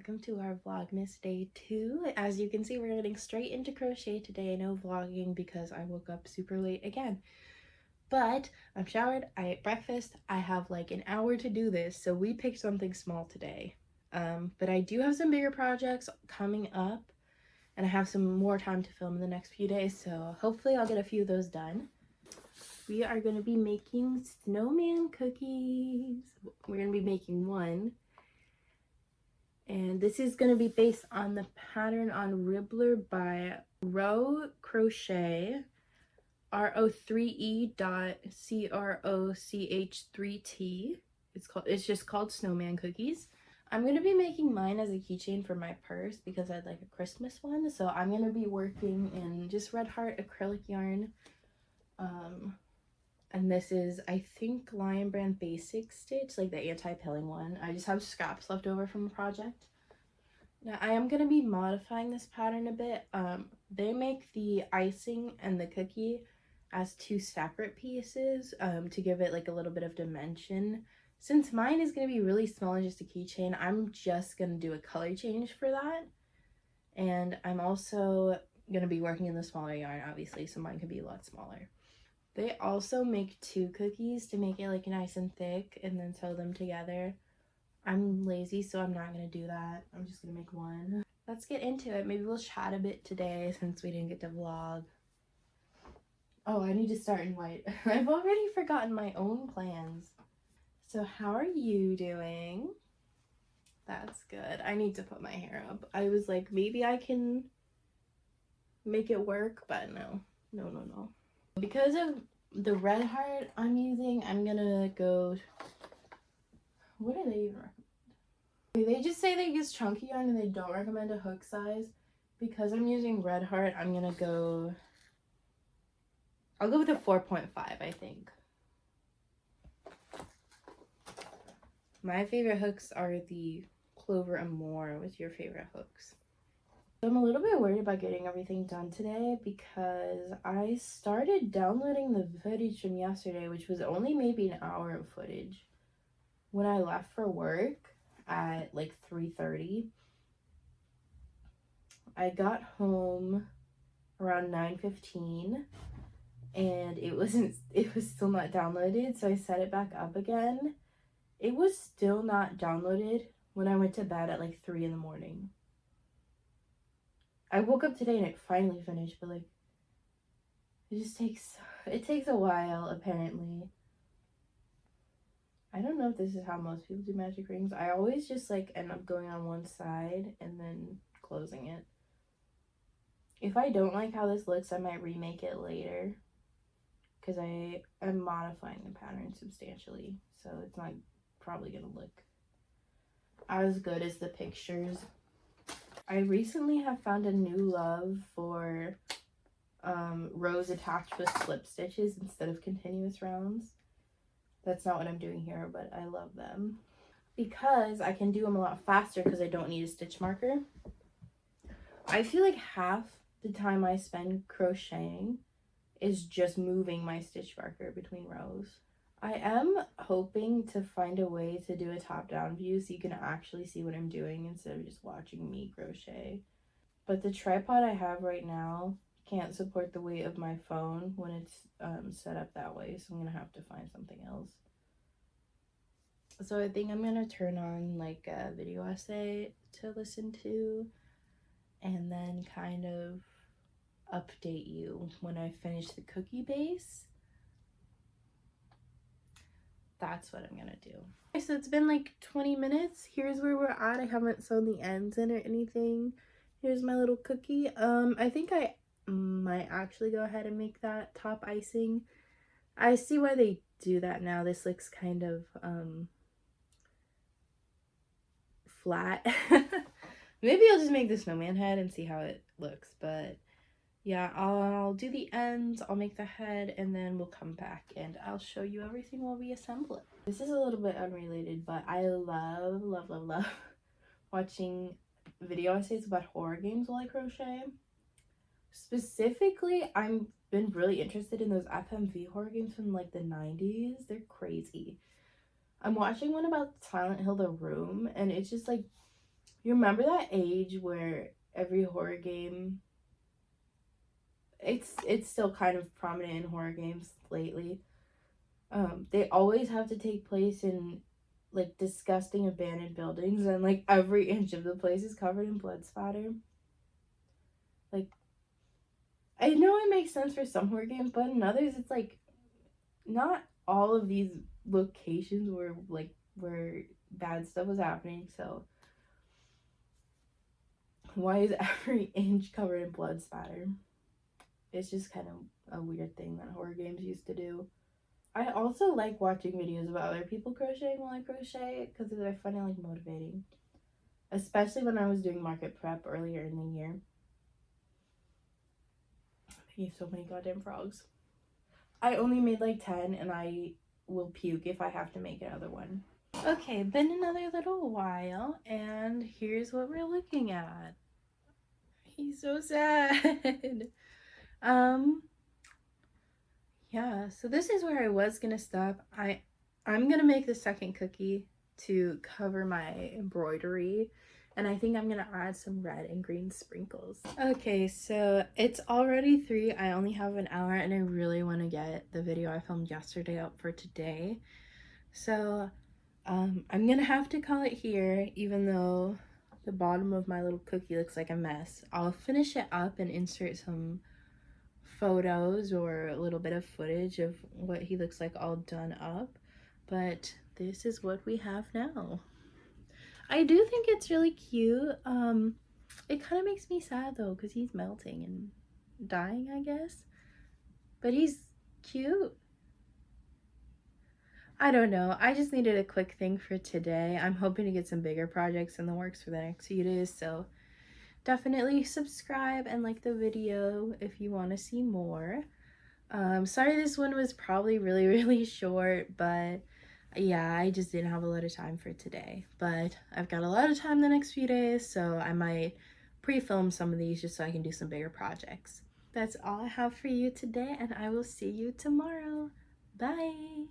welcome to our Vlogmas day 2. As you can see, we're getting straight into crochet today. No vlogging because I woke up super late again. But I'm showered, I ate breakfast, I have like an hour to do this, so we picked something small today. But I do have some bigger projects coming up, and I have some more time to film in the next few days, so hopefully I'll get a few of those done. We are going to be making snowman cookies. We're going to be making one. And this is going to be based on the pattern on Ribbler by Row Crochet, ro3e.croch3t. It's just called Snowman Cookies. I'm going to be making mine as a keychain for my purse because I'd like a Christmas one. So I'm going to be working in just Red Heart acrylic yarn. And this is, I think, Lion Brand Basic Stitch, like the anti-pilling one. I just have scraps left over from a project. Now, I am going to be modifying this pattern a bit. They make the icing and the cookie as two separate pieces to give it like a little bit of dimension. Since mine is going to be really small and just a keychain, I'm just going to do a color change for that. And I'm also going to be working in the smaller yarn, obviously, so mine could be a lot smaller. They also make two cookies to make it like nice and thick and then sew them together. I'm lazy, so I'm not going to do that. I'm just going to make one. Let's get into it. Maybe we'll chat a bit today since we didn't get to vlog. Oh, I need to start in white. I've already forgotten my own plans. So how are you doing? That's good. I need to put my hair up. I was like, maybe I can make it work, but no. No. Because of the red heart I'm using, I'm gonna go, what do they even recommend? They just say they use chunky yarn and they don't recommend a hook size. Because I'm using red heart, I'm gonna go, I'll go with a 4.5, I think. My favorite hooks are the Clover and More. What's your favorite hooks? I'm a little bit worried about getting everything done today because I started downloading the footage from yesterday, which was only maybe an hour of footage, when I left for work at like 3:30. I got home around 9:15 and it was still not downloaded, so I set it back up again. It was still not downloaded when I went to bed at like 3 in the morning. I woke up today and it finally finished, but like, it takes a while, apparently. I don't know if this is how most people do magic rings. I always just like end up going on one side and then closing it. If I don't like how this looks, I might remake it later because I am modifying the pattern substantially, so it's not probably gonna look as good as the pictures. I recently have found a new love for rows attached with slip stitches instead of continuous rounds. That's not what I'm doing here, but I love them because I can do them a lot faster because I don't need a stitch marker. I feel like half the time I spend crocheting is just moving my stitch marker between rows. I am hoping to find a way to do a top-down view so you can actually see what I'm doing instead of just watching me crochet. But the tripod I have right now can't support the weight of my phone when it's set up that way, so I'm going to have to find something else. So I think I'm going to turn on like a video essay to listen to and then kind of update you when I finish the cookie base. That's what I'm gonna do. Okay, so it's been like 20 minutes. Here's where we're at. I haven't sewn the ends in or anything. Here's my little cookie. I think I might actually go ahead and make that top icing. I see why they do that now. This looks kind of flat. Maybe I'll just make the snowman head and see how it looks, but yeah, I'll do the ends, I'll make the head, and then we'll come back and I'll show you everything while we assemble it. This is a little bit unrelated, but I love watching video essays about horror games while I crochet. Specifically, I've been really interested in those FMV horror games from like the 90s. They're crazy. I'm watching one about Silent Hill The Room, and it's just like, You remember that age where every horror game, it's still kind of prominent in horror games lately. They always have to take place in like disgusting abandoned buildings, and like every inch of the place is covered in blood spatter. Like, I know it makes sense for some horror games, but in others it's like not all of these locations were like where bad stuff was happening. So why is every inch covered in blood spatter? It's just kind of a weird thing that horror games used to do. I also like watching videos about other people crocheting while I crochet because I find it like motivating, especially when I was doing market prep earlier in the year. I ate so many goddamn frogs. I only made like 10 and I will puke if I have to make another one. Okay, been another little while and here's what we're looking at. He's so sad. Yeah, so this is where I was gonna stop. I'm gonna make the second cookie to cover my embroidery, and I think I'm gonna add some red and green sprinkles. Okay, so it's already 3. I only have an hour and I really want to get the video I filmed yesterday up for today. So I'm gonna have to call it here, even though the bottom of my little cookie looks like a mess. I'll finish it up and insert some photos or a little bit of footage of what he looks like all done up, but this is what we have now. I do think it's really cute. It kind of makes me sad though because he's melting and dying, I guess, but he's cute. I don't know, I just needed a quick thing for today. I'm hoping to get some bigger projects in the works for the next few days, so definitely subscribe and like the video if you want to see more. Sorry this one was probably really short, but yeah, I just didn't have a lot of time for today. But I've got a lot of time the next few days, so I might pre-film some of these just so I can do some bigger projects. That's all I have for you today, and I will see you tomorrow. Bye!